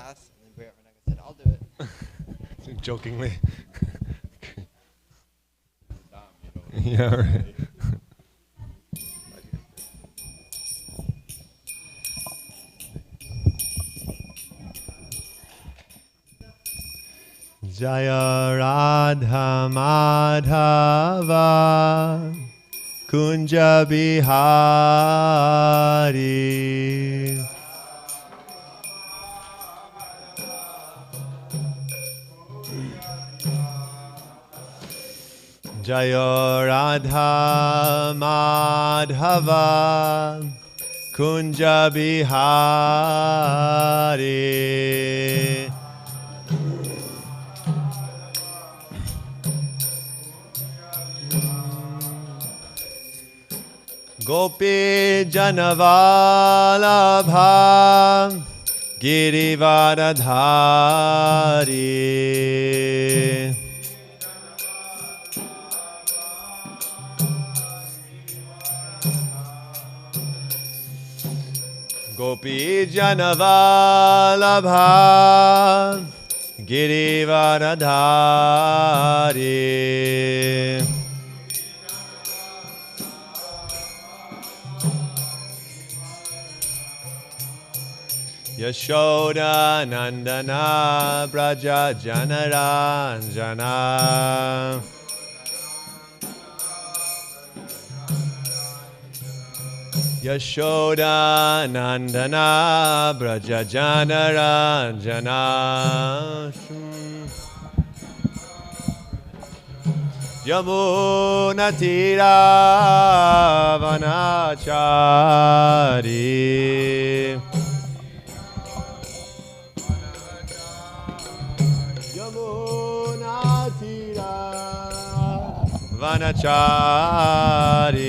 class, and then Renega said, "I'll do it." Jokingly. Yeah, right. Jaya Radha Madhava Kunja Bihari Jaya Radha Madhava Kunja Bihari Gopi Janavalabha Girivaradhari Gopi Janavalabha Girivaradhari Yashoda Nandana Braja Janaranjana Yashoda Nandana Braja Janaranjana Yamuna Tira Vanachari Vanachari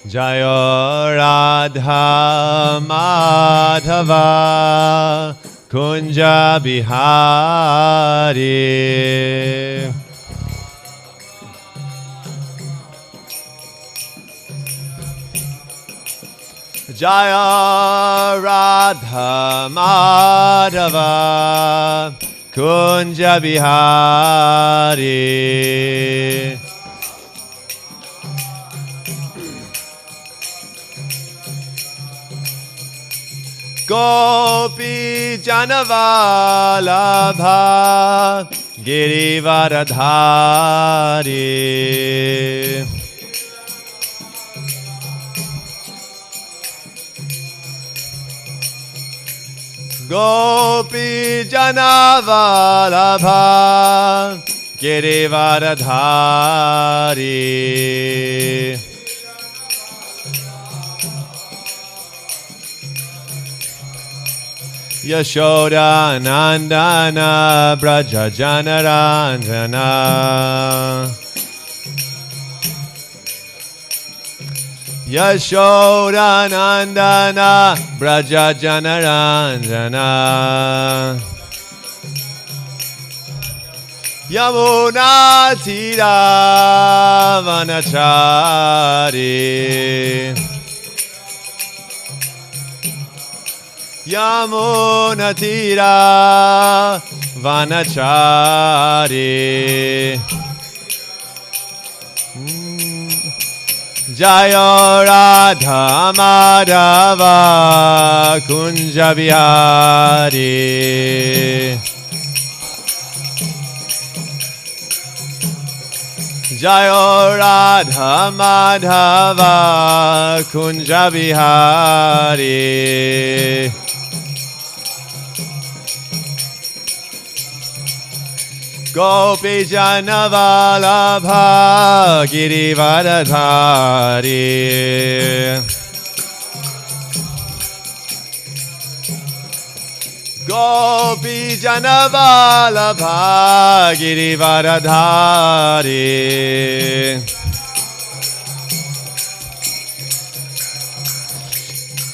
Jaya Radha Madhava Kunja Bihari Jaya Radha Madhava Kunja Bihari Gopi Janavalabha Girivaradhari Gopi Janavalabha Girivaradhari Yashoda Nandana Braja Janaranjana Yashoda Nandana Braja Janaranjana Yamuna Tira Vanachari Yamuna Tira Vanachari Jaya Radha Madhava Kunja Bihari Jaya Radha Madhava Kunja Bihari Gopi Janavalabha Girivaradhari Gopi Janavalabha Girivaradhari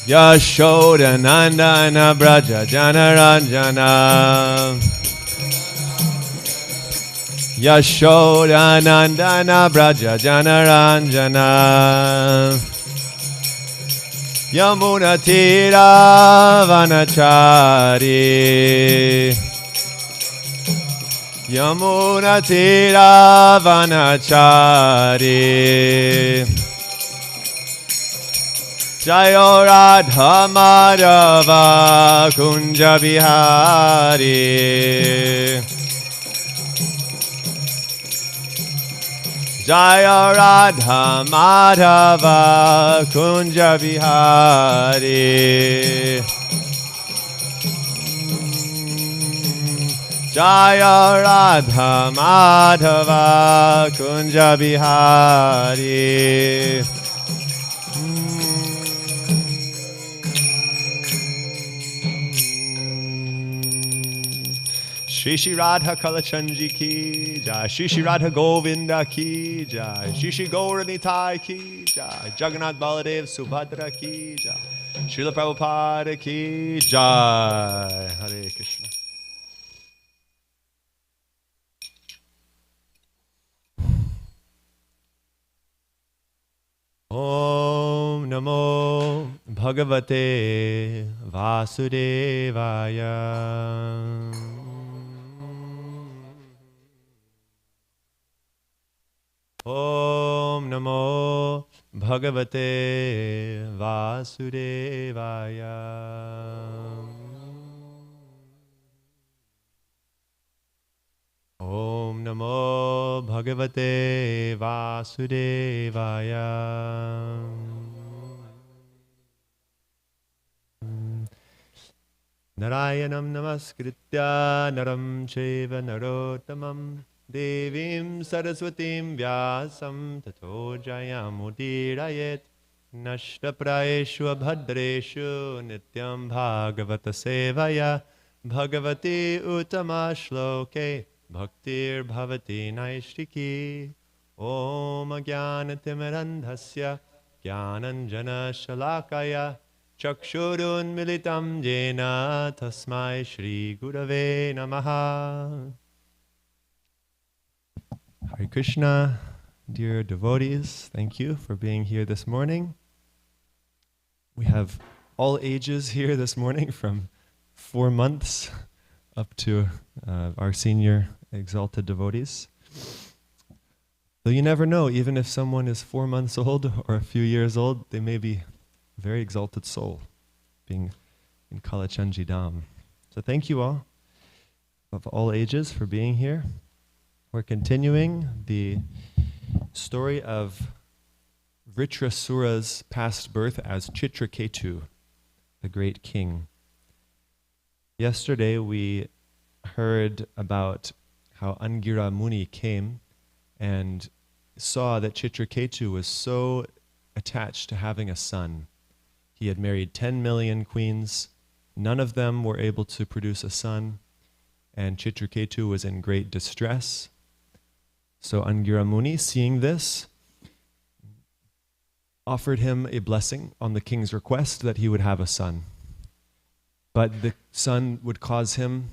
Yashoda Nandana Braja Janaranjana Yashoda Nandana Braja Janaranjana Yamuna Tira Vanachari. Yamuna Tira Vanachari. Jayo Radha Madhava Kunja Bihari. Jaya Radha Madhava Kunja Bihari. Jaya Radha Madhava Kunja Bihari. Shri Shri Radha Kalachandji ki jai, Shri Shri Radha Govinda ki jai, Shri Shri Gauranitai ki jai, Jagannath Baladev Subhadra ki jai, Srila Prabhupada ki jai. Hare Krishna. Om Namo Bhagavate Vasudevaya. Om Namo Bhagavate Vasudevaya. Om Namo Bhagavate Vasudevaya. Narayanam Namaskritya Naram Cheva Narottamam Devim Saraswatim Vyasam Tato Jayamudirayet Nashtapraeshu Abhadreshu Nityam Bhagavata Sevaya Bhagavati Uttama Shloke Bhaktir Bhavati Naishtiki Om Jnanatimirandhasya Jnananjana Shalakaya Chakshurun Militam Jena Tasmai Shri Gurave Namaha. Hare Krishna, dear devotees, thank you for being here this morning. We have all ages here this morning, from 4 months up to our senior exalted devotees. Though you never know, even if someone is 4 months old or a few years old, they may be a very exalted soul, being in Kalachandji Dham. So thank you all, of all ages, for being here. We're continuing the story of Vritrasura's past birth as Chitraketu, the great king. Yesterday we heard about how Angira Muni came and saw that Chitraketu was so attached to having a son. He had married 10 million queens. None of them were able to produce a son, and Chitraketu was in great distress. So Angira Muni, seeing this, offered him a blessing on the king's request that he would have a son. But the son would cause him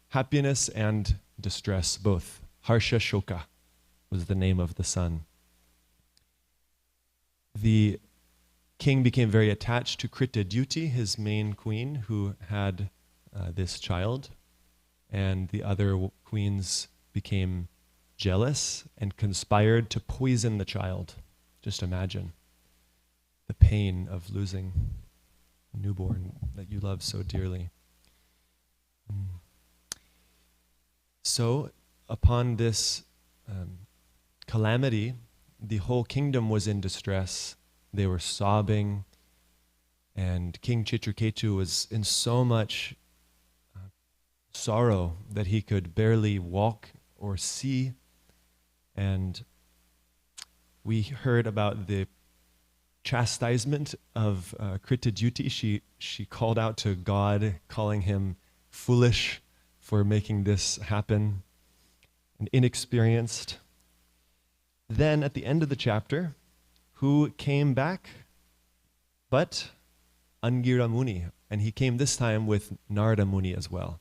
happiness and distress, both. Harsha Shoka was the name of the son. The king became very attached to Kritadyuti, his main queen, who had this child, and the other queens became jealous and conspired to poison the child. Just imagine the pain of losing a newborn that you love so dearly. So, upon this calamity, the whole kingdom was in distress. They were sobbing, and King Chitraketu was in so much sorrow that he could barely walk or see. And we heard about the chastisement of Kritadyuti. She called out to God, calling him foolish for making this happen, and inexperienced. Then at the end of the chapter, who came back but Angira Muni, and he came this time with Narada Muni as well.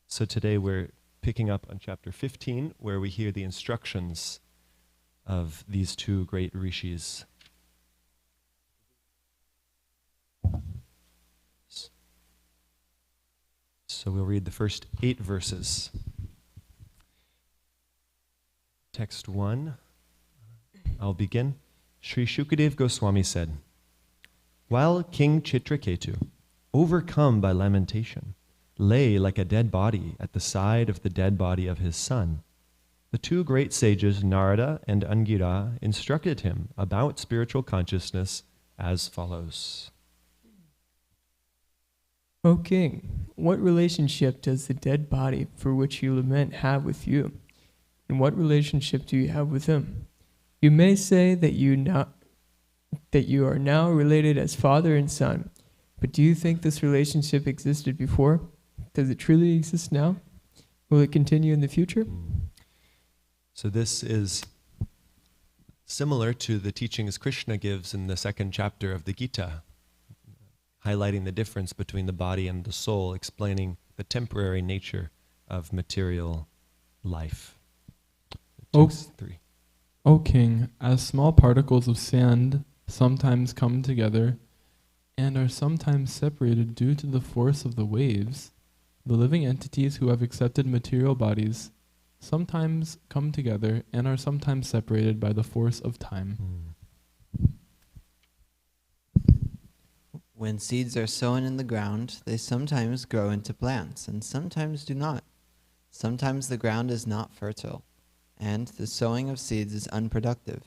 So today we're picking up on chapter 15, where we hear the instructions of these two great rishis. So we'll read the first 8 verses. Text 1. I'll begin. Sri Shukadev Goswami said, "While King Chitraketu, overcome by lamentation, lay like a dead body at the side of the dead body of his son, the 2 great sages, Narada and Angira, instructed him about spiritual consciousness as follows." O king, what relationship does the dead body for which you lament have with you? And what relationship do you have with him? You may say that you are now related as father and son, but do you think this relationship existed before? Does it truly exist now? Will it continue in the future? So this is similar to the teachings Krishna gives in the 2nd chapter of the Gita, highlighting the difference between the body and the soul, explaining the temporary nature of material life. Text 3. O king, as small particles of sand sometimes come together and are sometimes separated due to the force of the waves, the living entities who have accepted material bodies sometimes come together and are sometimes separated by the force of time. When seeds are sown in the ground, they sometimes grow into plants, and sometimes do not. Sometimes the ground is not fertile, and the sowing of seeds is unproductive.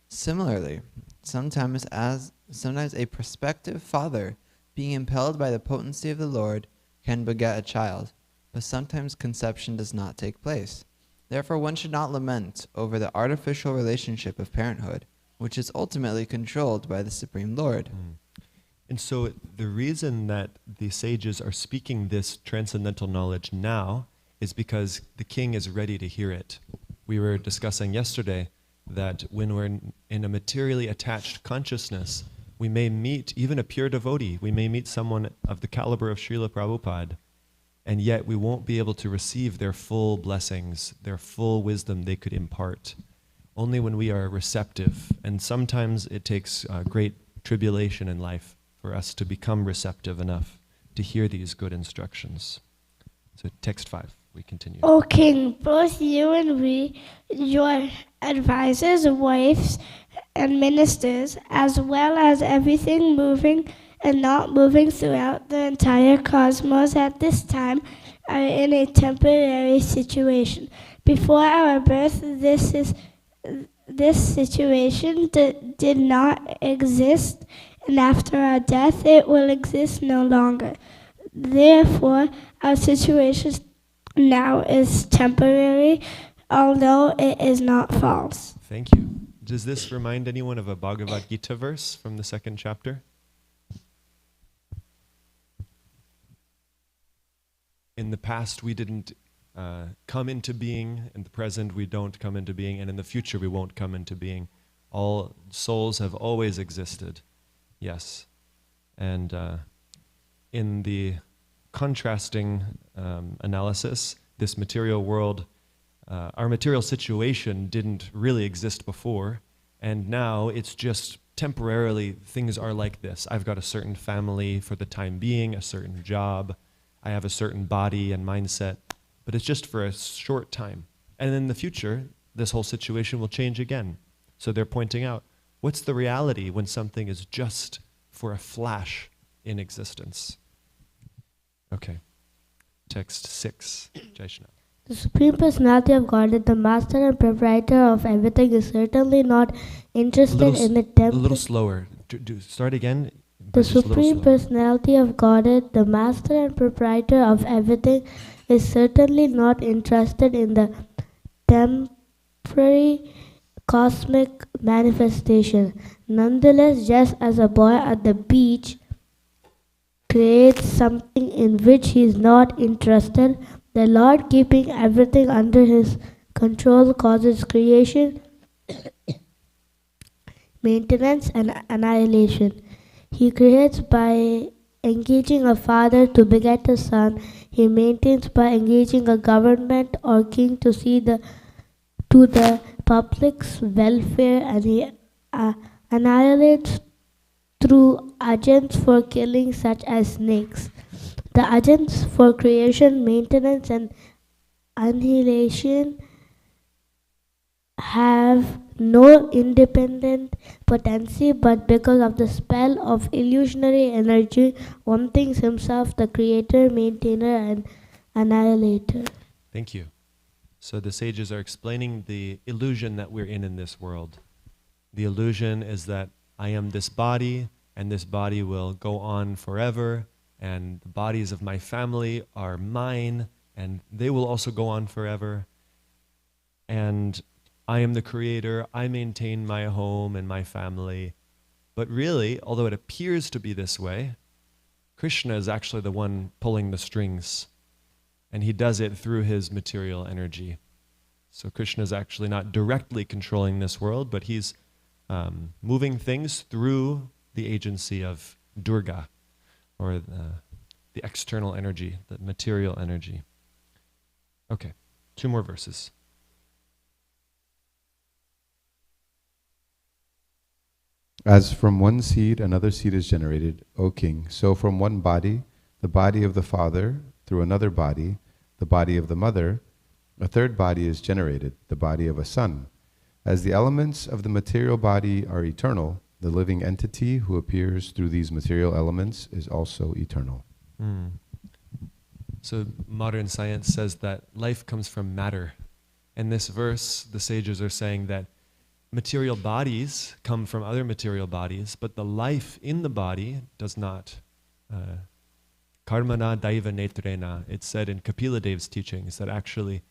Similarly, sometimes a prospective father, being impelled by the potency of the Lord, can beget a child, but sometimes conception does not take place. Therefore, one should not lament over the artificial relationship of parenthood, which is ultimately controlled by the Supreme Lord. And so the reason that the sages are speaking this transcendental knowledge now is because the king is ready to hear it. We were discussing yesterday that when we're in a materially attached consciousness, we may meet even a pure devotee, we may meet someone of the caliber of Srila Prabhupada, and yet we won't be able to receive their full blessings, their full wisdom they could impart, only when we are receptive. And sometimes it takes great tribulation in life for us to become receptive enough to hear these good instructions. So text 5, we continue. O king, both you and we, your advisors, wives, and ministers, as well as everything moving and not moving throughout the entire cosmos at this time, are in a temporary situation. Before our birth, this situation did not exist, and after our death, it will exist no longer. Therefore, our situation now is temporary, although it is not false. Thank you. Does this remind anyone of a Bhagavad Gita verse from the 2nd chapter? In the past, we didn't come into being. In the present, we don't come into being. And in the future, we won't come into being. All souls have always existed. Yes. And in the contrasting analysis, this material world, our material situation didn't really exist before, and now it's just temporarily things are like this. I've got a certain family for the time being, a certain job, I have a certain body and mindset, but it's just for a short time. And in the future, this whole situation will change again. So they're pointing out, what's the reality when something is just for a flash in existence? Okay. Text 6. Jaishnath. The Supreme Personality of Godhead, the Master and Proprietor of everything, is certainly not interested in the A little slower. Start again. The Supreme Personality of Godhead, the Master and Proprietor of everything, is certainly not interested in the temporary cosmic manifestation. Nonetheless, just as a boy at the beach creates something in which he is not interested, the Lord, keeping everything under his control, causes creation, maintenance, and annihilation. He creates by engaging a father to beget a son. He maintains by engaging a government or king to see to the public's welfare, and he annihilates through agents for killing such as snakes. The agents for creation, maintenance, and annihilation have no independent potency, but because of the spell of illusionary energy, one thinks himself the creator, maintainer, and annihilator. Thank you. So the sages are explaining the illusion that we're in this world. The illusion is that I am this body, and this body will go on forever, and the bodies of my family are mine, and they will also go on forever. And I am the creator, I maintain my home and my family. But really, although it appears to be this way, Krishna is actually the one pulling the strings, and he does it through his material energy. So Krishna is actually not directly controlling this world, but he's moving things through the agency of Durga, or the external energy, the material energy. Okay, 2 more verses. As from one seed another seed is generated, O king, so from one body, the body of the father, through another body, the body of the mother, a third body is generated, the body of a son. As the elements of the material body are eternal, the living entity who appears through these material elements is also eternal. So modern science says that life comes from matter. In this verse, the sages are saying that material bodies come from other material bodies, but the life in the body does not. Karmana daiva netrena. It's said in Kapila Dev's teachings that actually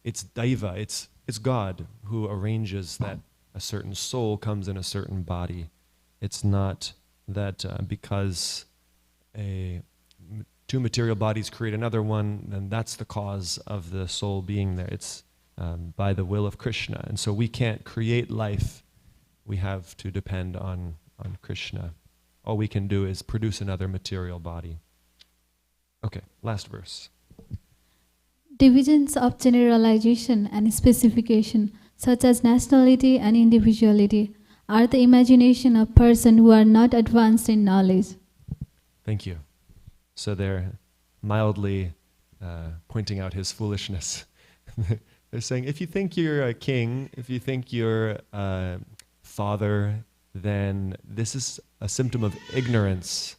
it's daiva, it's God who arranges that a certain soul comes in a certain body. It's not that because two material bodies create another one, and that's the cause of the soul being there. It's by the will of Krishna. And so we can't create life. We have to depend on Krishna. All we can do is produce another material body. Okay, last verse. Divisions of generalization and specification, such as nationality and individuality, are the imagination of persons who are not advanced in knowledge. Thank you. So they're mildly pointing out his foolishness. They're saying, if you think you're a king, if you think you're a father, then this is a symptom of ignorance.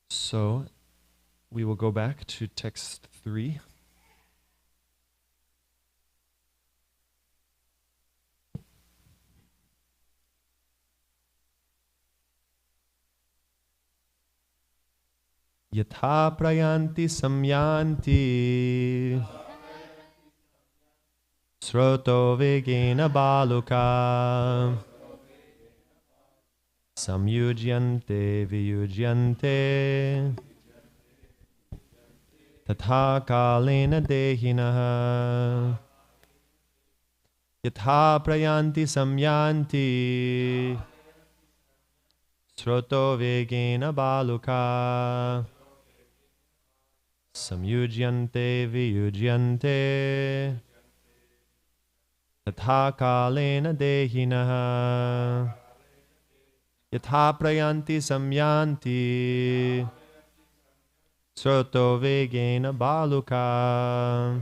So we will go back to text 3. Yatha prayanti samyanti sroto vegena baluka samyujyante viyujyante tatha kalena dehinaha yatha prayanti samyanti sroto vegena baluka samyujyante viyujyante tatha kalena dehinaha yatha prayanti samyanti sroto vegena baluka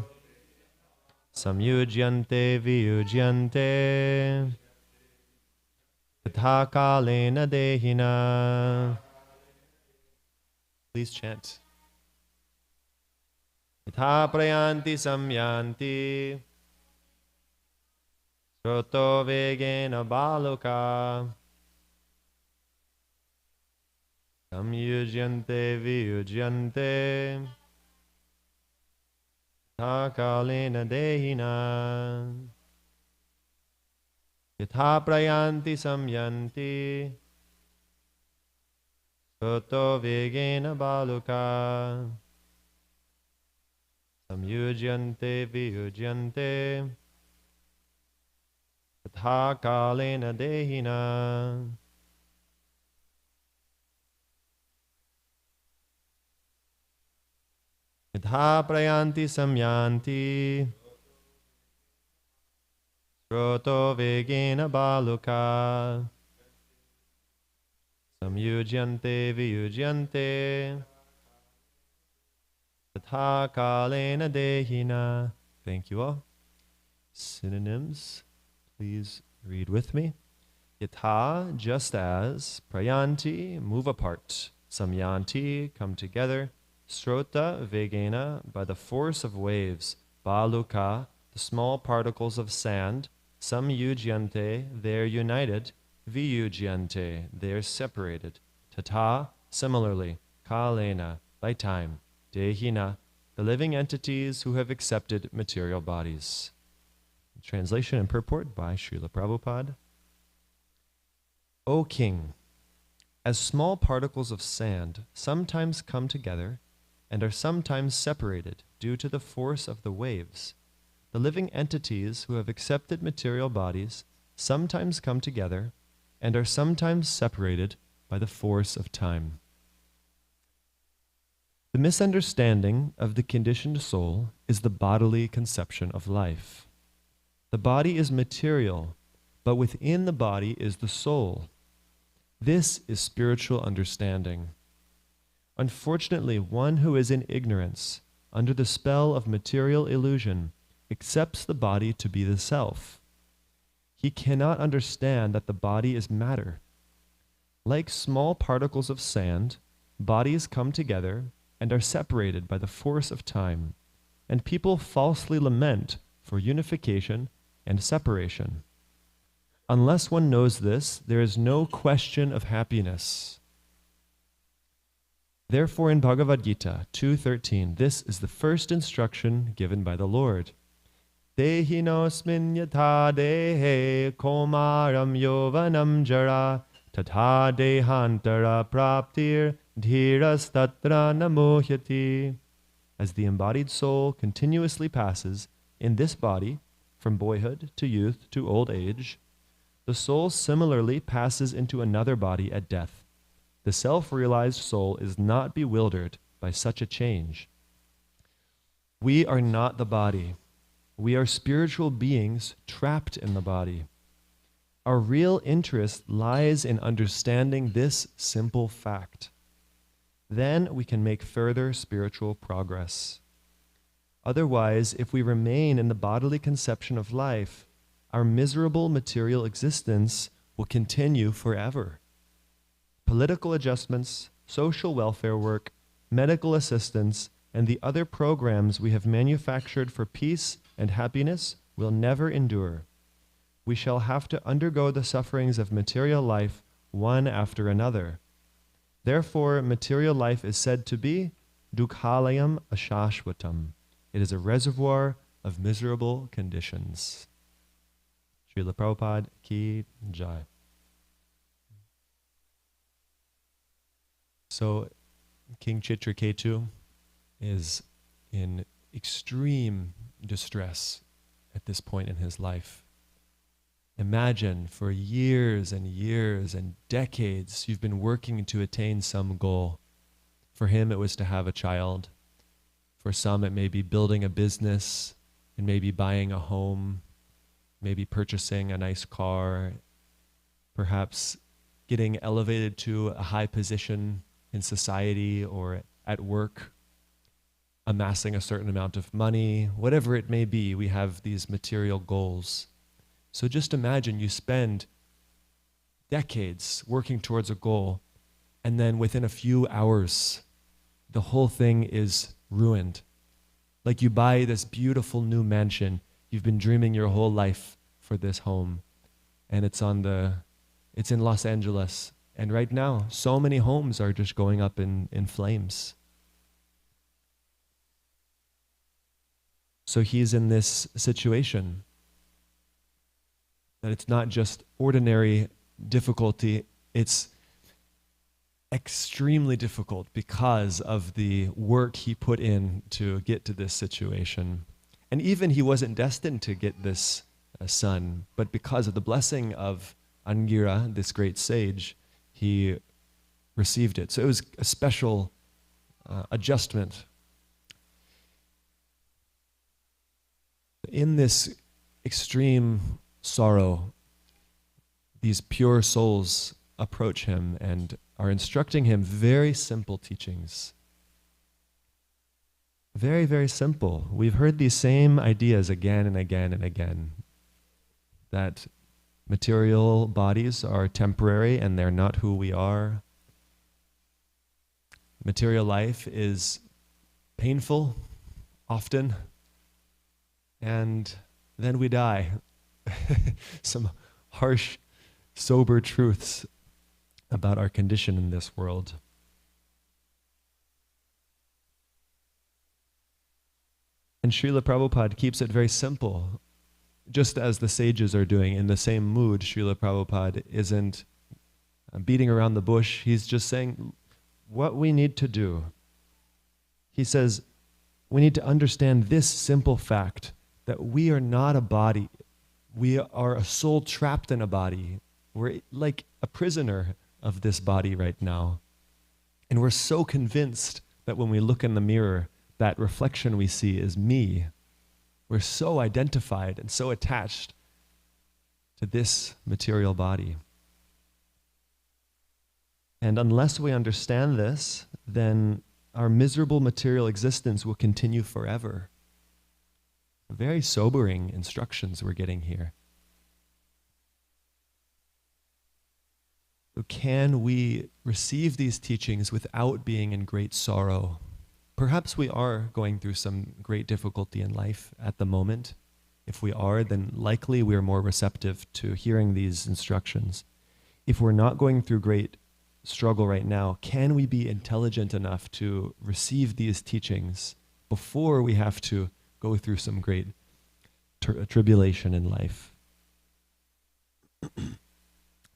samyujyante viyujyante tatha kalena dehina. Please chant. Yatha prayanti samyanti sroto vegena baluka samyujyante viyujyante tatha kalena dehina. Yatha prayanti samyanti sroto vegena baluka samyujyante viyujyante tatha kalena dehina. Yatha prayanti samyanti sroto vegena baluka samyujyante viyujyante tatha kalena dehina. Thank you all. Synonyms, please read with me. Yatha, just as, prayanti, move apart, samyanti, come together, srota, vegena, by the force of waves, baluka, the small particles of sand, samyujyante, they're united, viyujyante, they're separated, tata, similarly, kalena, by time, dehina, the living entities who have accepted material bodies. Translation and purport by Srila Prabhupada. O King, as small particles of sand sometimes come together and are sometimes separated due to the force of the waves, the living entities who have accepted material bodies sometimes come together and are sometimes separated by the force of time. The misunderstanding of the conditioned soul is the bodily conception of life. The body is material, but within the body is the soul. This is spiritual understanding. Unfortunately, one who is in ignorance, under the spell of material illusion, accepts the body to be the self. He cannot understand that the body is matter. Like small particles of sand, bodies come together and are separated by the force of time, and people falsely lament for unification and separation. Unless one knows this, there is no question of happiness. Therefore, in Bhagavad Gita 2:13, this is the first instruction given by the Lord. Dehinosmin yatha dehe komaram yovanam jara tatha dehantara praptir dhiras tatra namohyati. As the embodied soul continuously passes in this body from boyhood to youth to old age, the soul similarly passes into another body at death. The self-realized soul is not bewildered by such a change. We are not the body. We are spiritual beings trapped in the body. Our real interest lies in understanding this simple fact. Then we can make further spiritual progress. Otherwise, if we remain in the bodily conception of life, our miserable material existence will continue forever. Political adjustments, social welfare work, medical assistance, and the other programs we have manufactured for peace and happiness will never endure. We shall have to undergo the sufferings of material life one after another. Therefore, material life is said to be dukhalayam ashashvatam. It is a reservoir of miserable conditions. Srila Prabhupada Ki Jai. So, King Chitraketu is in extreme distress at this point in his life. Imagine for years and years and decades you've been working to attain some goal. For him, it was to have a child. For some, it may be building a business, and maybe buying a home, maybe purchasing a nice car, perhaps getting elevated to a high position in society or at work, amassing a certain amount of money, whatever it may be, we have these material goals. So just imagine you spend decades working towards a goal, and then within a few hours, the whole thing is ruined. Like you buy this beautiful new mansion, you've been dreaming your whole life for this home, and it's in Los Angeles. And right now, so many homes are just going up in flames. So he's in this situation that it's not just ordinary difficulty, it's extremely difficult because of the work he put in to get to this situation. And even he wasn't destined to get this son, but because of the blessing of Angira, this great sage, he received it. So it was a special adjustment. In this extreme sorrow, these pure souls approach him and are instructing him very simple teachings. Very, very simple. We've heard these same ideas again and again and again, that material bodies are temporary and they're not who we are. Material life is painful, often, and then we die. Some harsh, sober truths about our condition in this world. And Srila Prabhupada keeps it very simple. Just as the sages are doing, in the same mood, Srila Prabhupada isn't beating around the bush. He's just saying what we need to do. He says, we need to understand this simple fact, that we are not a body. We are a soul trapped in a body. We're like a prisoner of this body right now. And we're so convinced that when we look in the mirror, that reflection we see is me. We're so identified and so attached to this material body. And unless we understand this, then our miserable material existence will continue forever. Very sobering instructions we're getting here. So can we receive these teachings without being in great sorrow? Perhaps we are going through some great difficulty in life at the moment. If we are, then likely we are more receptive to hearing these instructions. If we're not going through great struggle right now, can we be intelligent enough to receive these teachings before we have to go through some great tribulation in life?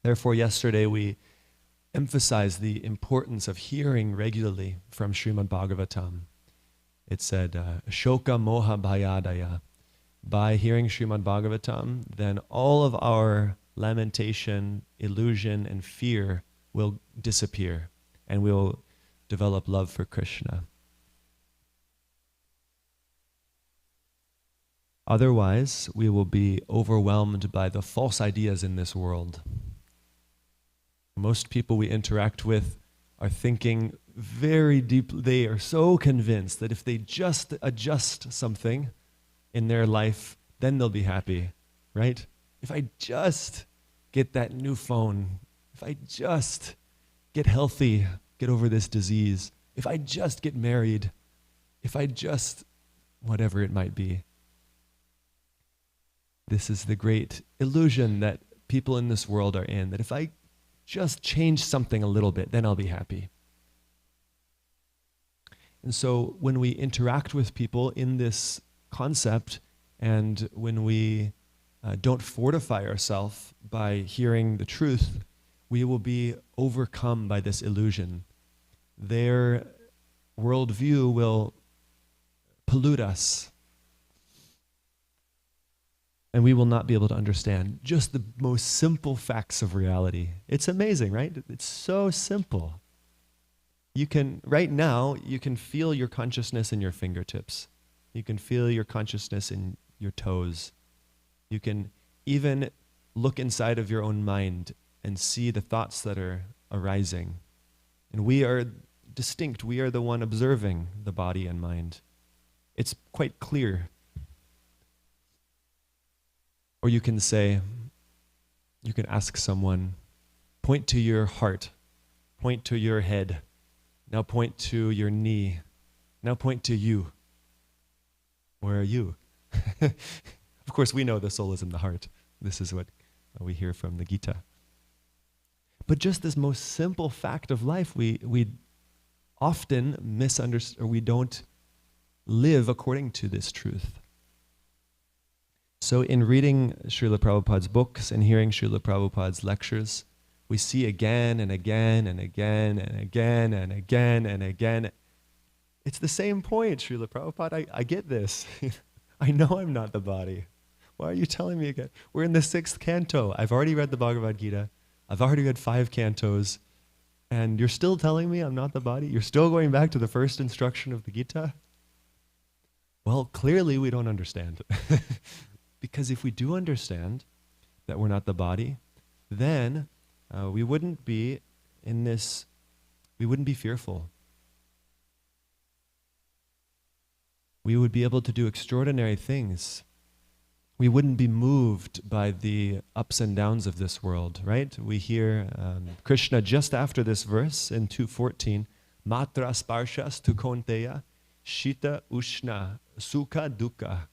Therefore, yesterday we emphasized the importance of hearing regularly from Srimad Bhagavatam. It said, Shoka Moha Bhayadaya. By hearing Srimad Bhagavatam, then all of our lamentation, illusion, and fear will disappear, and we'll develop love for Krishna. Otherwise, we will be overwhelmed by the false ideas in this world. Most people we interact with are thinking very deeply. They are so convinced that if they just adjust something in their life, then they'll be happy, right? If I just get that new phone, if I just get healthy, get over this disease, if I just get married, if I just, whatever it might be. This is the great illusion that people in this world are in, that if I just change something a little bit, then I'll be happy. And so when we interact with people in this concept, and when we don't fortify ourselves by hearing the truth, we will be overcome by this illusion. Their worldview will pollute us, and we will not be able to understand just the most simple facts of reality. It's amazing, right? It's so simple. Right now, you can feel your consciousness in your fingertips. You can feel your consciousness in your toes. You can even look inside of your own mind and see the thoughts that are arising. And we are distinct. We are the one observing the body and mind. It's quite clear. Or you can say, you can ask someone, point to your heart, point to your head, now point to your knee, now point to you. Where are you? Of course, we know the soul is in the heart. This is what we hear from the Gita. But just this most simple fact of life, we often misunderstand, or we don't live according to this truth. So in reading Srila Prabhupada's books and hearing Srila Prabhupada's lectures, we see again and again and again and again and again and again. It's the same point, Srila Prabhupada. I get this. I know I'm not the body. Why are you telling me again? We're in the 6th canto. I've already read the Bhagavad Gita. I've already read 5 cantos. And you're still telling me I'm not the body? You're still going back to the first instruction of the Gita? Well, clearly we don't understand. Because if we do understand that we're not the body, then we wouldn't be in this, we wouldn't be fearful. We would be able to do extraordinary things. We wouldn't be moved by the ups and downs of this world, right? We hear Krishna just after this verse in 2:14, Matra sparshas tu konteya, shita ushna, sukha dukkha.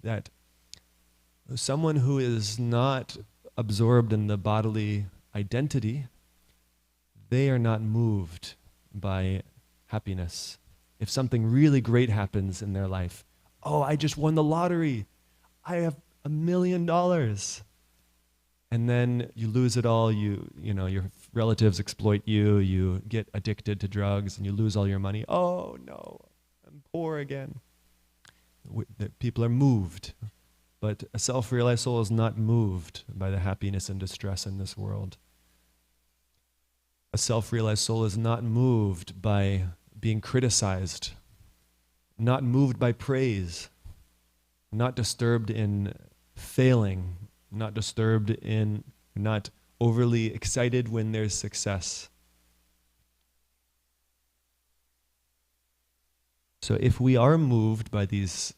That someone who is not absorbed in the bodily identity, they are not moved by happiness. If something really great happens in their life, oh, I just won the lottery. I have $1 million. And then you lose it all, you know, your relatives exploit you, you get addicted to drugs, and you lose all your money. Oh no, I'm poor again. People are moved, but a self-realized soul is not moved by the happiness and distress in this world. A self-realized soul is not moved by being criticized, not moved by praise, not disturbed in failing, not disturbed in, not overly excited when there's success. So if we are moved by these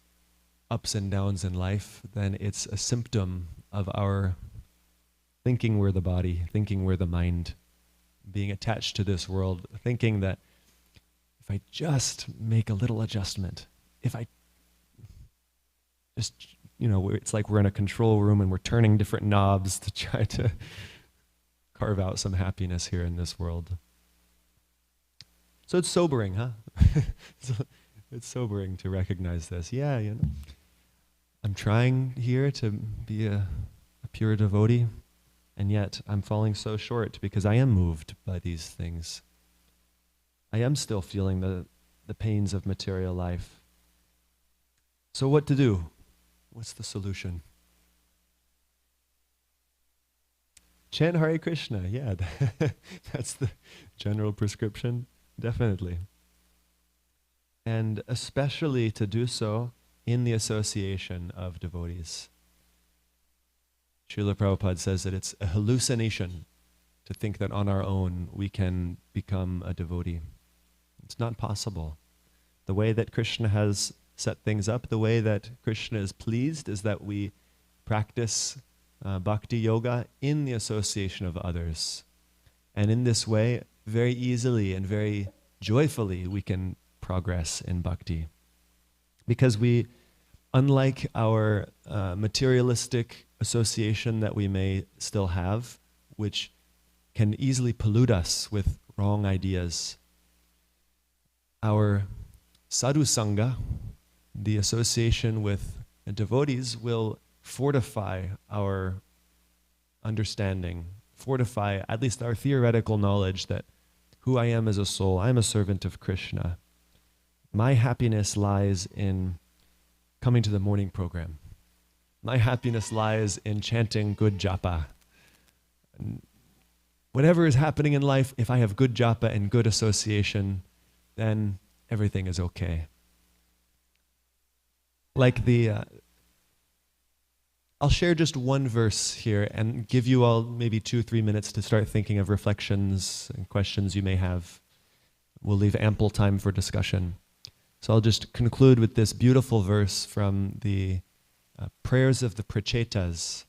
ups and downs in life, then it's a symptom of our thinking we're the body, thinking we're the mind, being attached to this world, thinking that if I just make a little adjustment, if I just, you know, it's like we're in a control room and we're turning different knobs to try to carve out some happiness here in this world. So it's sobering, huh? It's sobering to recognize this. Yeah, you know, I'm trying here to be a pure devotee, and yet I'm falling so short because I am moved by these things. I am still feeling the pains of material life. So what to do? What's the solution? Chant Hare Krishna, yeah, that's the general prescription, definitely. And especially to do so in the association of devotees. Srila Prabhupada says that it's a hallucination to think that on our own we can become a devotee. It's not possible. The way that Krishna has set things up, the way that Krishna is pleased is that we practice bhakti yoga in the association of others. And in this way, very easily and very joyfully, we can progress in bhakti. Because we, unlike our materialistic association that we may still have, which can easily pollute us with wrong ideas, our sadhu sangha, the association with devotees, will fortify our understanding, fortify at least our theoretical knowledge that who I am as a soul, I'm a servant of Krishna. My happiness lies in coming to the morning program. My happiness lies in chanting good japa. And whatever is happening in life, if I have good japa and good association, then everything is okay. Like I'll share just one verse here and give you all maybe 2-3 minutes to start thinking of reflections and questions you may have. We'll leave ample time for discussion. So I'll just conclude with this beautiful verse from the prayers of the Prachetas.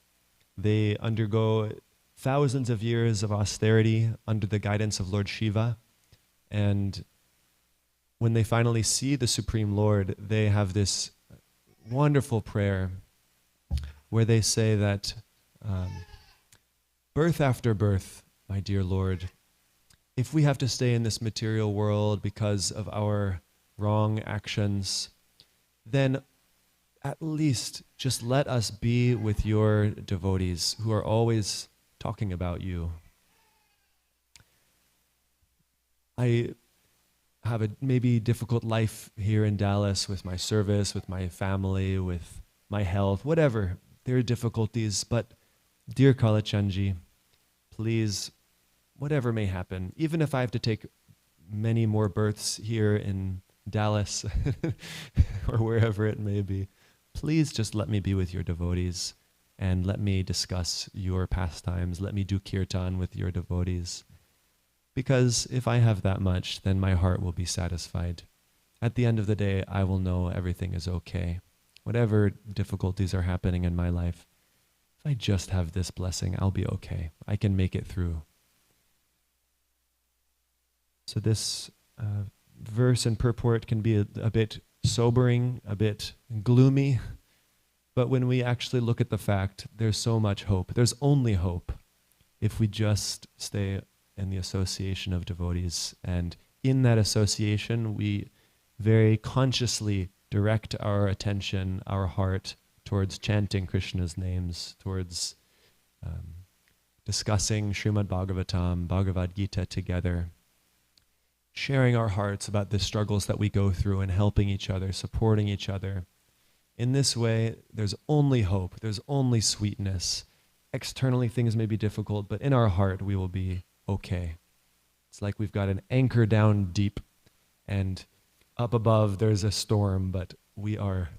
They undergo thousands of years of austerity under the guidance of Lord Shiva, and when they finally see the Supreme Lord, they have this wonderful prayer where they say that birth after birth, my dear Lord, if we have to stay in this material world because of our wrong actions, then at least just let us be with your devotees who are always talking about you. I have a maybe difficult life here in Dallas with my service, with my family, with my health, whatever. There are difficulties, but dear Kalachandji, please, whatever may happen, even if I have to take many more births here in Dallas or wherever it may be, please just let me be with your devotees. and let me discuss your pastimes. Let me do kirtan with your devotees. Because if I have that much, then my heart will be satisfied. At the end of the day, I will know everything is okay. Whatever difficulties are happening in my life, if I just have this blessing, I'll be okay. I can make it through. So this verse and purport can be a bit sobering, a bit gloomy, but when we actually look at the fact, there's so much hope. There's only hope if we just stay in the association of devotees. And in that association, we very consciously direct our attention, our heart, towards chanting Krishna's names, towards discussing Srimad Bhagavatam, Bhagavad Gita together, sharing our hearts about the struggles that we go through and helping each other, supporting each other. In this way, there's only hope, there's only sweetness. Externally, things may be difficult, but in our heart, we will be okay. It's like we've got an anchor down deep, and up above there's a storm, but we are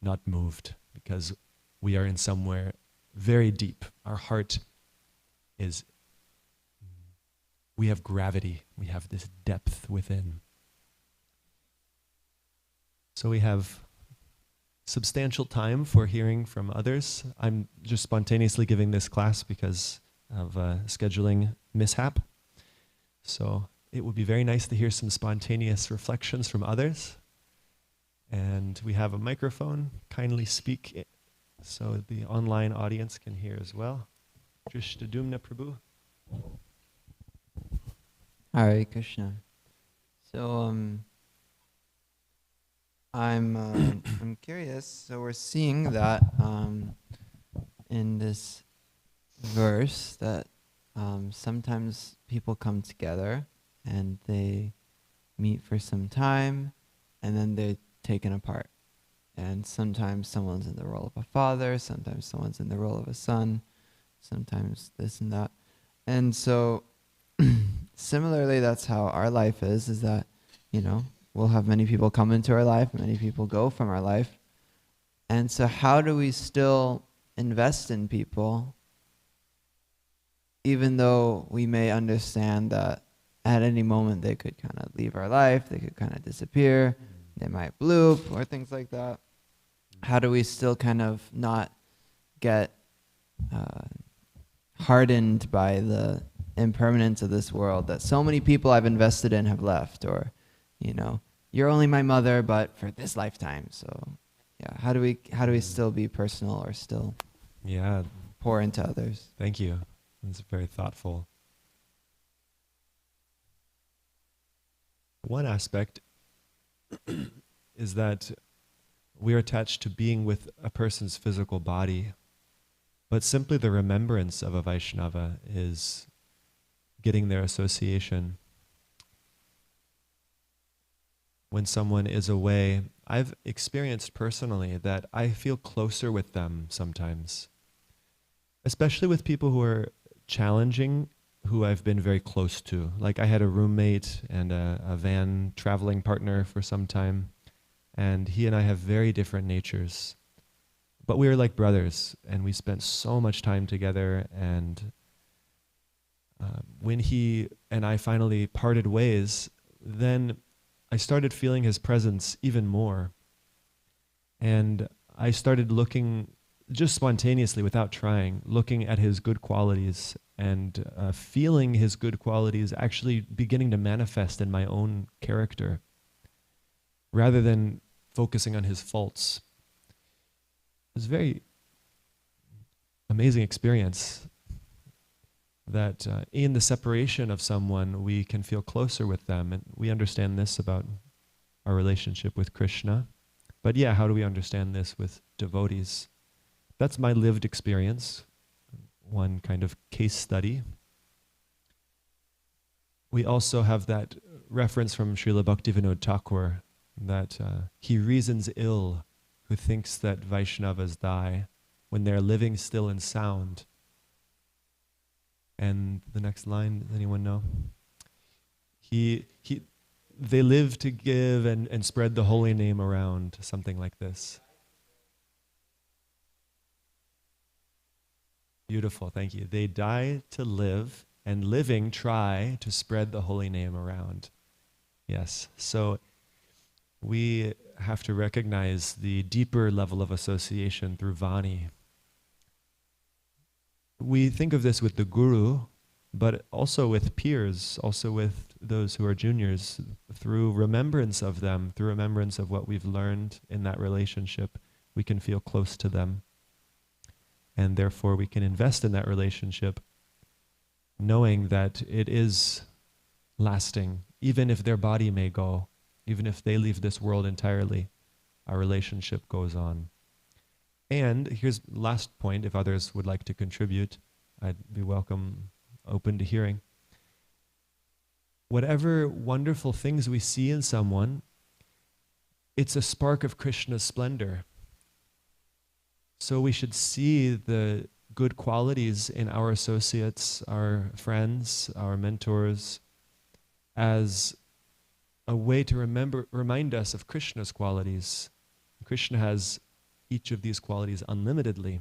not moved because we are in somewhere very deep. Our heart is, we have gravity, we have this depth within. So we have substantial time for hearing from others. I'm just spontaneously giving this class because of a scheduling mishap. So it would be very nice to hear some spontaneous reflections from others. And we have a microphone. Kindly speak so the online audience can hear as well. Drishta Prabhu. Hare Krishna. So I'm curious. So we're seeing that in this verse that sometimes people come together and they meet for some time and then they're taken apart. And sometimes someone's in the role of a father, sometimes someone's in the role of a son, sometimes this and that. And so similarly, that's how our life is that, we'll have many people come into our life, many people go from our life. And so how do we still invest in people even though we may understand that at any moment they could kind of leave our life, they could kind of disappear, they might bloop or things like that? How do we still kind of not get hardened by the impermanence of this world that so many people I've invested in have left? Or, you're only my mother, but for this lifetime. So, yeah, how do we still be personal or still pour into others? Thank you. That's very thoughtful. One aspect is that we're attached to being with a person's physical body, but simply the remembrance of a Vaishnava is getting their association. When someone is away, I've experienced personally that I feel closer with them sometimes, especially with people who are challenging, who I've been very close to. Like I had a roommate and a van traveling partner for some time, and he and I have very different natures. But we were like brothers, and we spent so much time together, and when he and I finally parted ways, then I started feeling his presence even more. And I started looking, just spontaneously, without trying, looking at his good qualities and feeling his good qualities actually beginning to manifest in my own character, rather than focusing on his faults. It was a very amazing experience that in the separation of someone, we can feel closer with them. And we understand this about our relationship with Krishna. But yeah, how do we understand this with devotees? That's my lived experience, one kind of case study. We also have that reference from Srila Bhaktivinoda Thakur that he reasons ill who thinks that Vaishnavas die when they're living still and sound. And the next line, does anyone know? They live to give and spread the holy name around, something like this. Beautiful, thank you. They die to live, and living try to spread the holy name around. Yes, so we have to recognize the deeper level of association through Vani. We think of this with the Guru, but also with peers, also with those who are juniors, through remembrance of them, through remembrance of what we've learned in that relationship, we can feel close to them. And therefore we can invest in that relationship, knowing that it is lasting, even if their body may go, even if they leave this world entirely, our relationship goes on. And here's the last point, if others would like to contribute, I'd be open to hearing. Whatever wonderful things we see in someone, it's a spark of Krishna's splendor. So we should see the good qualities in our associates, our friends, our mentors, as a way to remind us of Krishna's qualities. Krishna has each of these qualities unlimitedly.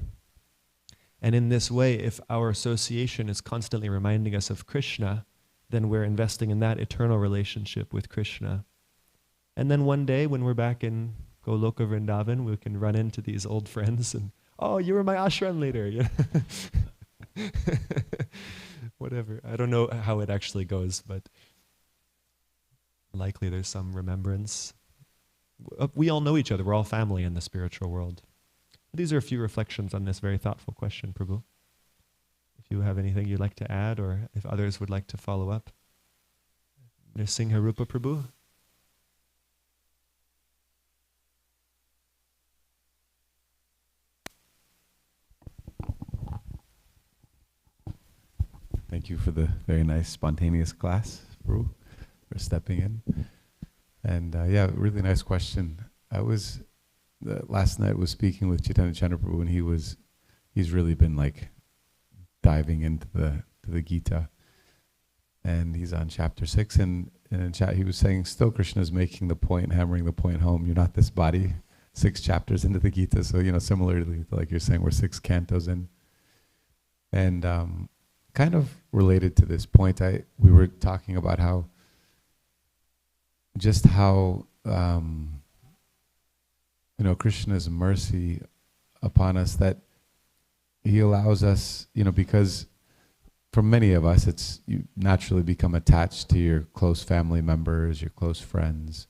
And in this way, if our association is constantly reminding us of Krishna, then we're investing in that eternal relationship with Krishna. And then one day when we're back in Goloka Vrindavan, we can run into these old friends and, oh, you were my ashram leader. Whatever. I don't know how it actually goes, but likely there's some remembrance. We all know each other. We're all family in the spiritual world. These are a few reflections on this very thoughtful question, Prabhu. If you have anything you'd like to add, or if others would like to follow up. Nrsimha Rupa Prabhu? Thank you for the very nice spontaneous class, Prabhu, for stepping in. And yeah, really nice question. Last night was speaking with Chaitanya Chandraprabhu, and he's really been like diving into the Gita, and he's on chapter 6, and in chat he was saying still Krishna is making the point, hammering the point home. You're not this body. 6 chapters into the Gita, so similarly, like you're saying, we're 6 cantos in, and kind of related to this point, we were talking about how Krishna's mercy upon us, that he allows us, because for many of us, you naturally become attached to your close family members, your close friends.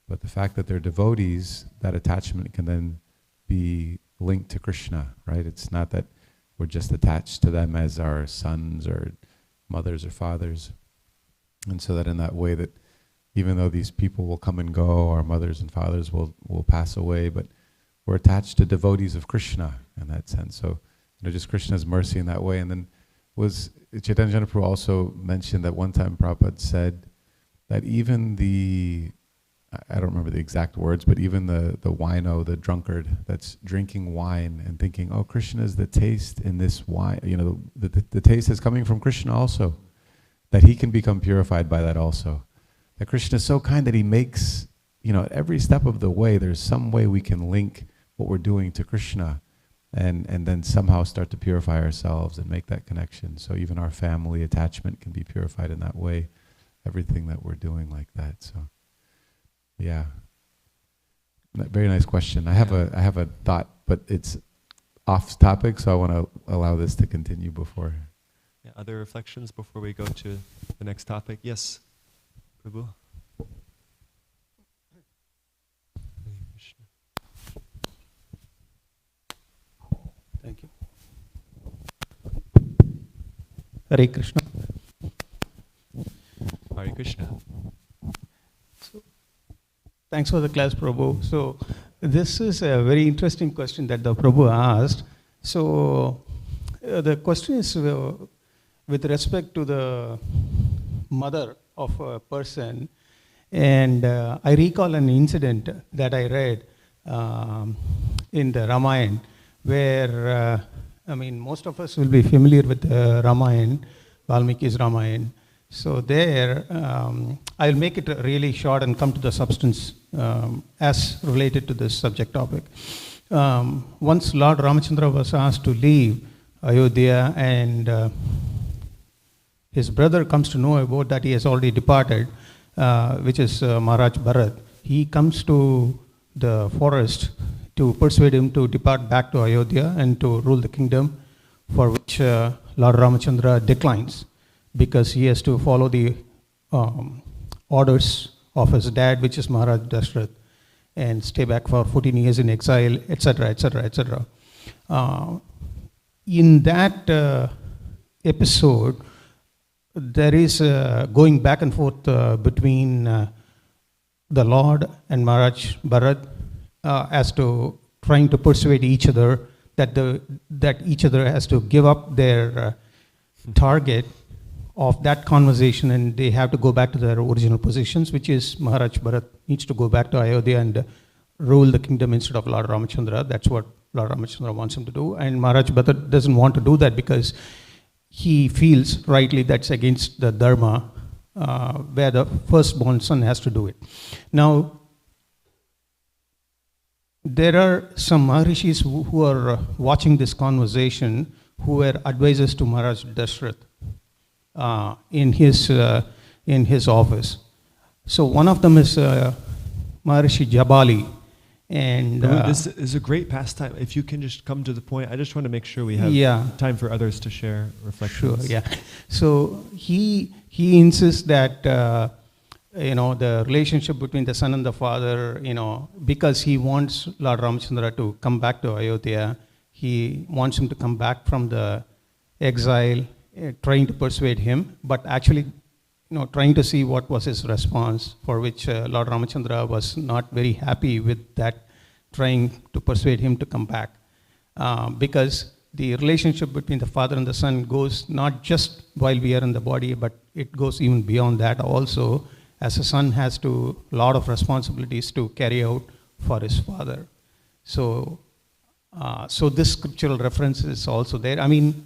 But the fact that they're devotees, that attachment can then be linked to Krishna, right? It's not that we're just attached to them as our sons or mothers or fathers. And so that in that way that even though these people will come and go, our mothers and fathers will pass away, but we're attached to devotees of Krishna in that sense. So, just Krishna's mercy in that way. And then Chaitanya Chandraprabhu also mentioned that one time Prabhupada said that even I don't remember the exact words, but even the wino, the drunkard that's drinking wine and thinking, oh, Krishna is the taste in this wine, the taste is coming from Krishna also, that he can become purified by that also. That Krishna is so kind that he makes, at every step of the way, there's some way we can link what we're doing to Krishna and then somehow start to purify ourselves and make that connection. So even our family attachment can be purified in that way, everything that we're doing like that. So, yeah. Very nice question. I have a thought, but it's off topic, so I want to allow this to continue before. Yeah, other reflections before we go to the next topic? Yes. Prabhu? Thank you. Hare Krishna. Hare Krishna. So, thanks for the class, Prabhu. So, this is a very interesting question that the Prabhu asked. So, the question is with respect to the mother of a person, and I recall an incident that I read in the Ramayana, where most of us will be familiar with the Ramayana, Valmiki's Ramayana. So there, I'll make it really short and come to the substance as related to this subject topic. Once Lord Ramachandra was asked to leave Ayodhya, and his brother comes to know about that he has already departed, which is Maharaj Bharat. He comes to the forest to persuade him to depart back to Ayodhya and to rule the kingdom, for which Lord Ramachandra declines because he has to follow the orders of his dad, which is Maharaj Dashrath, and stay back for 14 years in exile, etc., etc., etc. In that episode, there is going back and forth between the Lord and Maharaj Bharat as to trying to persuade each other that each other has to give up their target of that conversation, and they have to go back to their original positions, which is Maharaj Bharat needs to go back to Ayodhya and rule the kingdom instead of Lord Ramachandra. That's what Lord Ramachandra wants him to do. And Maharaj Bharat doesn't want to do that because he feels rightly that's against the dharma, where the firstborn son has to do it. Now, there are some Maharishis who are watching this conversation who were advisors to Maharaj Dashrath in his office. So one of them is Maharishi Jabali. And this is a great pastime. If you can just come to the point, I just want to make sure we have time for others to share reflections. Sure, yeah. So he insists that the relationship between the son and the father, because he wants Lord Ramachandra to come back to Ayodhya, he wants him to come back from the exile, trying to persuade him, but actually trying to see what was his response, for which Lord Ramachandra was not very happy with that, trying to persuade him to come back. Because the relationship between the father and the son goes not just while we are in the body, but it goes even beyond that also, as a son has a lot of responsibilities to carry out for his father. So this scriptural reference is also there. I mean,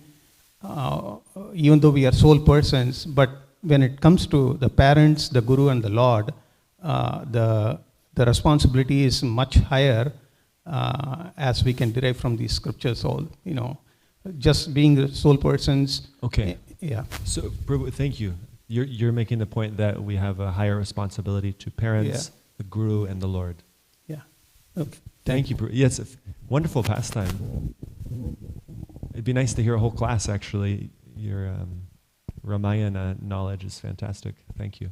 even though we are soul persons, but when it comes to the parents, the Guru and the Lord, the responsibility is much higher, as we can derive from these scriptures. All just being soul persons. Okay. Yeah. So, Prabhu, thank you. You're making the point that we have a higher responsibility to parents, the Guru, and the Lord. Yeah. Okay. Thank you, Prabhu. Yes, a wonderful pastime. It'd be nice to hear a whole class. Actually, your Ramayana knowledge is fantastic. Thank you.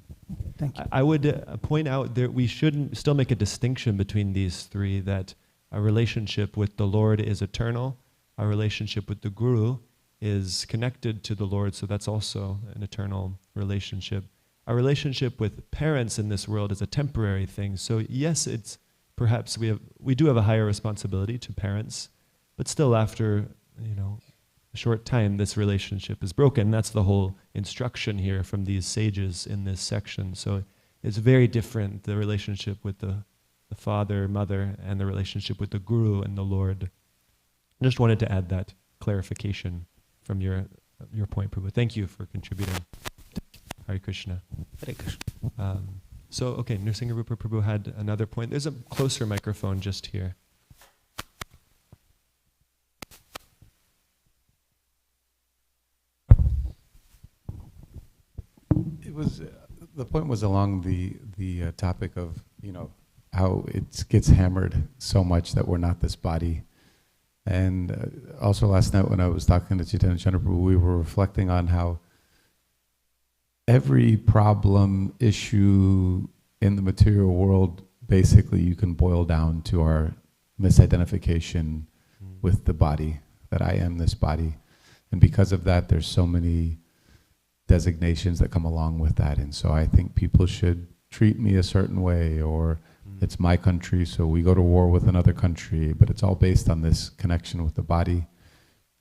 Thank you. I would point out that we should still make a distinction between these three, that our relationship with the Lord is eternal, our relationship with the Guru is connected to the Lord, so that's also an eternal relationship. Our relationship with parents in this world is a temporary thing, so yes, it's perhaps we do have a higher responsibility to parents, but still after a short time, this relationship is broken. That's the whole instruction here from these sages in this section. So it's very different, the relationship with the father, mother, and the relationship with the Guru and the Lord. I just wanted to add that clarification from your point, Prabhu. Thank you for contributing. Hare Krishna. Hare Krishna. Okay, Nrsingarupa Prabhu had another point. There's a closer microphone just here. It was the point was along the topic of how it gets hammered so much that we're not this body, and also last night when I was talking to Chaitanya Chandraprabhu, we were reflecting on how every problem, issue in the material world, basically you can boil down to our misidentification with the body, that I am this body, and because of that, there's so many designations that come along with that. And so I think people should treat me a certain way, or it's my country, so we go to war with another country, but it's all based on this connection with the body,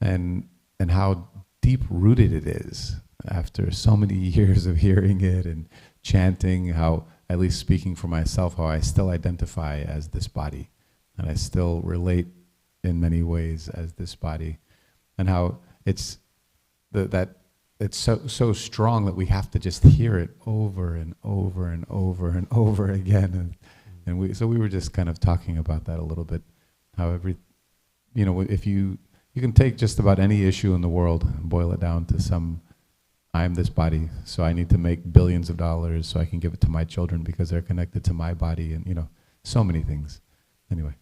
and how deep rooted it is after so many years of hearing it and chanting, how, at least speaking for myself, how I still identify as this body, and I still relate in many ways as this body, and how it's it's so strong that we have to just hear it over and over and over and over again, and we were just kind of talking about that a little bit, how if you You can take just about any issue in the world and boil it down to some, I'm this body, so I need to make billions of dollars so I can give it to my children because they're connected to my body, and so many things. Anyway,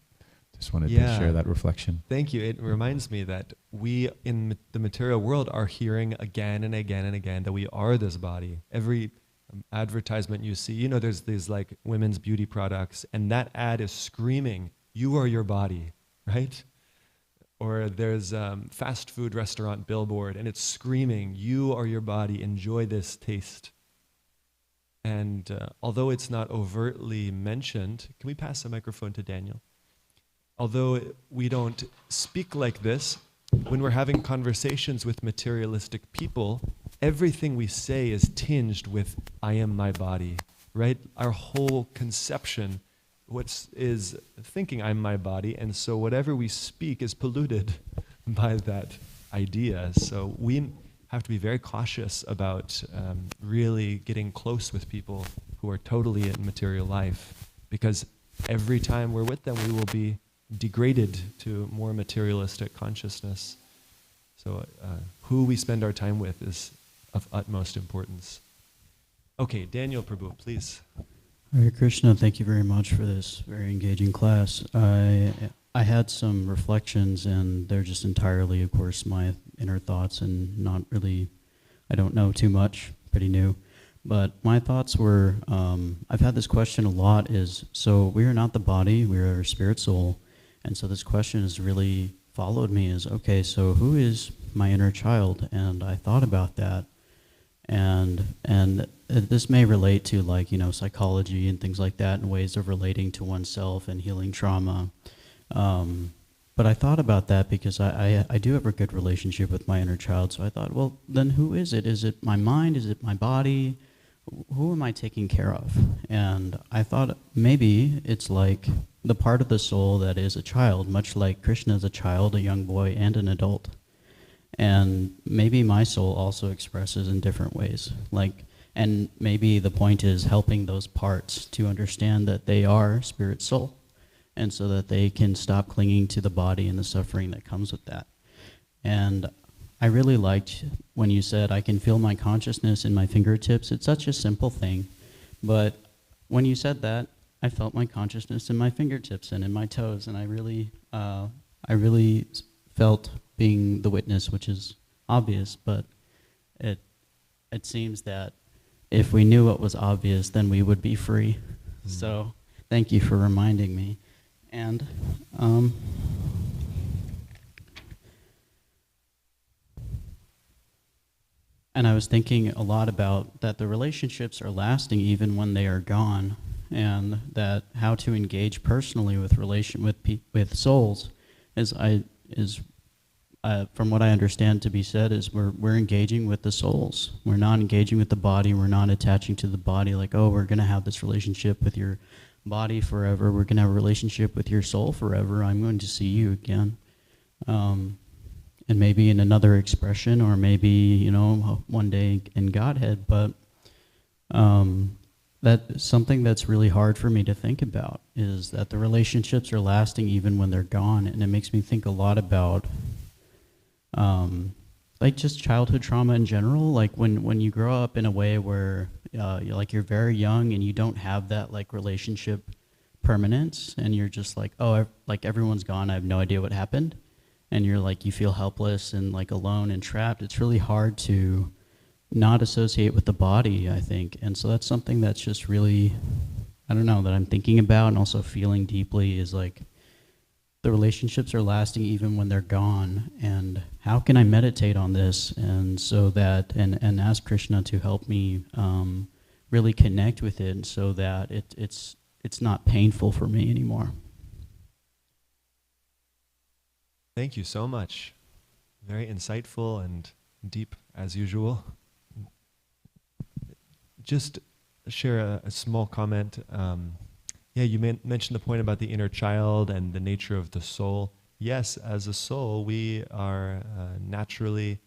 just wanted to share that reflection. Thank you. It reminds me that we in the material world are hearing again and again and again that we are this body. Every advertisement you see, there's these like women's beauty products, and that ad is screaming, you are your body, right? Or there's fast food restaurant billboard, and it's screaming, you are your body, enjoy this taste. And although it's not overtly mentioned, can we pass the microphone to Daniel? Although we don't speak like this, when we're having conversations with materialistic people, everything we say is tinged with, I am my body, right? Our whole conception is thinking I'm my body, and so whatever we speak is polluted by that idea. So we have to be very cautious about really getting close with people who are totally in material life, because every time we're with them, we will be degraded to more materialistic consciousness. So who we spend our time with is of utmost importance. Okay, Daniel Prabhu, please. Hare Krishna, thank you very much for this very engaging class. I had some reflections, and they're just entirely, of course, my inner thoughts, and not really, I don't know too much, pretty new. But my thoughts were, I've had this question a lot, so we are not the body, we are spirit soul. And so this question has really followed me is, okay, so who is my inner child? And I thought about that. And this may relate to psychology and things like that, and ways of relating to oneself and healing trauma. But I thought about that because I do have a good relationship with my inner child. So I thought, well, then who is it? Is it my mind? Is it my body? Who am I taking care of? And I thought maybe it's like the part of the soul that is a child, much like Krishna is a child, a young boy, and an adult. And maybe my soul also expresses in different ways. And maybe the point is helping those parts to understand that they are spirit soul, and so that they can stop clinging to the body and the suffering that comes with that. And I really liked when you said, I can feel my consciousness in my fingertips. It's such a simple thing, but when you said that, I felt my consciousness in my fingertips and in my toes, and I really felt being the witness, which is obvious, but it seems that if we knew what was obvious, then we would be free. So thank you for reminding me. And I was thinking a lot about that the relationships are lasting even when they are gone, and that how to engage personally with with souls is from what I understand to be said is we're engaging with the souls. We're not engaging with the body. We're not attaching to the body like, oh, we're going to have this relationship with your body forever. We're going to have a relationship with your soul forever. I'm going to see you again. And maybe in another expression, or maybe, one day in Godhead. But that's something that's really hard for me to think about, is that the relationships are lasting even when they're gone. And it makes me think a lot about just childhood trauma in general, like when you grow up in a way where you're very young and you don't have that relationship permanence, and you're just everyone's gone, I have no idea what happened, and you're you feel helpless and alone and trapped. It's really hard to not associate with the body, I think. And so that's something that's just really, I don't know, that I'm thinking about and also feeling deeply, is the relationships are lasting even when they're gone, and how can I meditate on this and so that and ask Krishna to help me really connect with it, so that it's not painful for me anymore. Thank you so much. Very insightful and deep as usual. Just share a small comment. You mentioned the point about the inner child and the nature of the soul. Yes, as a soul, we are naturally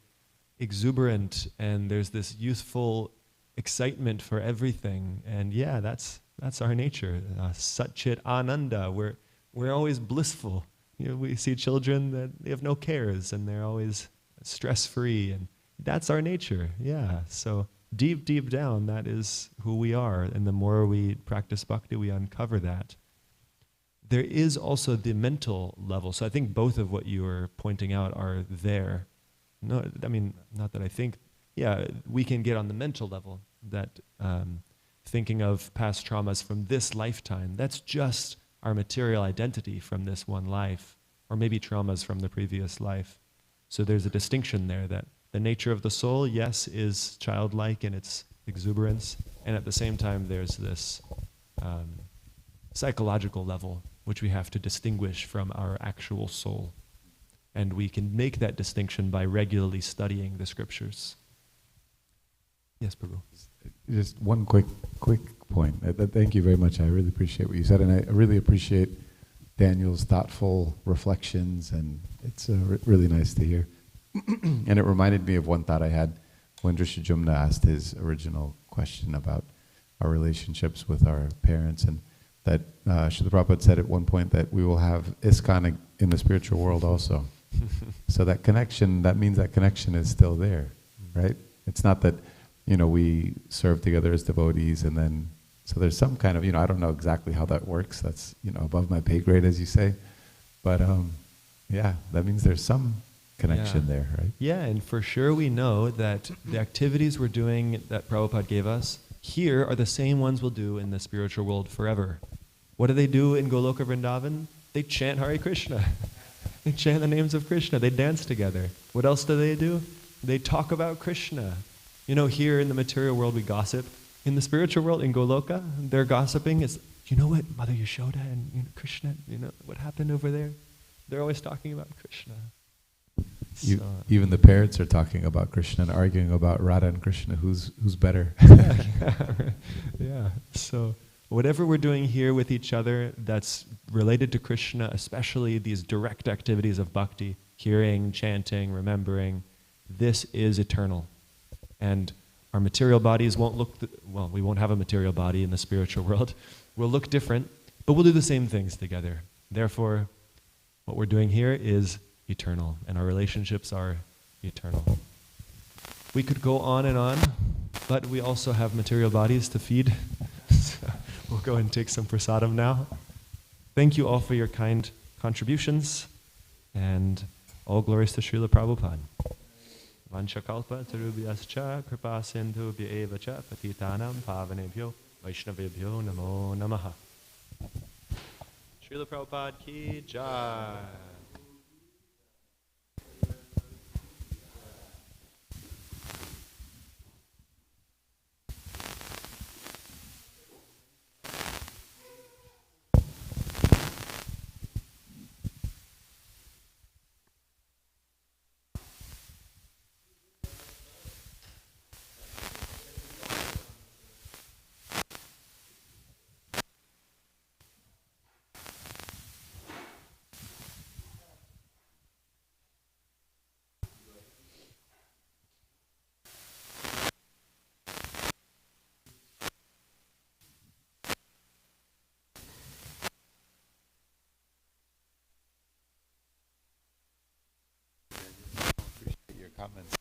exuberant, and there's this youthful excitement for everything. And that's our nature. Sat Chit Ananda. We're always blissful. We see children that they have no cares and they're always stress-free, and that's our nature. Yeah. So deep, deep down, that is who we are. And the more we practice bhakti, we uncover that. There is also the mental level. So I think both of what you were pointing out are there. No, I mean, not that I think, yeah, we can get on the mental level, that thinking of past traumas from this lifetime, that's just our material identity from this one life, or maybe traumas from the previous life. So there's a distinction there that the nature of the soul, yes, is childlike in its exuberance, and at the same time there's this psychological level which we have to distinguish from our actual soul. And we can make that distinction by regularly studying the scriptures. Yes, Prabhu. Just one quick point. Thank you very much. I really appreciate what you said, and I really appreciate Daniel's thoughtful reflections, and it's really nice to hear. And it reminded me of one thought I had when Drishajumna asked his original question about our relationships with our parents, and that Srila Prabhupada said at one point that we will have ISKCON in the spiritual world also. So that connection, that means that connection is still there, right? It's not that, we serve together as devotees and then, so there's some kind of, I don't know exactly how that works. That's, above my pay grade, as you say. But yeah, that means there's some connection there, right? Yeah, and for sure we know that the activities we're doing that Prabhupada gave us here are the same ones we'll do in the spiritual world forever. What do they do in Goloka Vrindavan? They chant Hare Krishna. They chant the names of Krishna. They dance together. What else do? They talk about Krishna. Here in the material world we gossip. In the spiritual world, in Goloka, their gossiping is, you know what, Mother Yashoda and Krishna, what happened over there? They're always talking about Krishna. Even the parents are talking about Krishna and arguing about Radha and Krishna, who's better. Yeah. So whatever we're doing here with each other that's related to Krishna, especially these direct activities of bhakti, hearing, chanting, remembering, this is eternal. And our material bodies won't look, we won't have a material body in the spiritual world. We'll look different, but we'll do the same things together. Therefore, what we're doing here is eternal, and our relationships are eternal. We could go on, but we also have material bodies to feed. So we'll go and take some prasadam now. Thank you all for your kind contributions, and all glories to Srila Prabhupada. Vanchakalpa tarubhyascha kripa sindhubhya eva cha patitanam pavanebhyo vaishnavebhyo namo namaha. Srila Prabhupada ki jai. Your comments.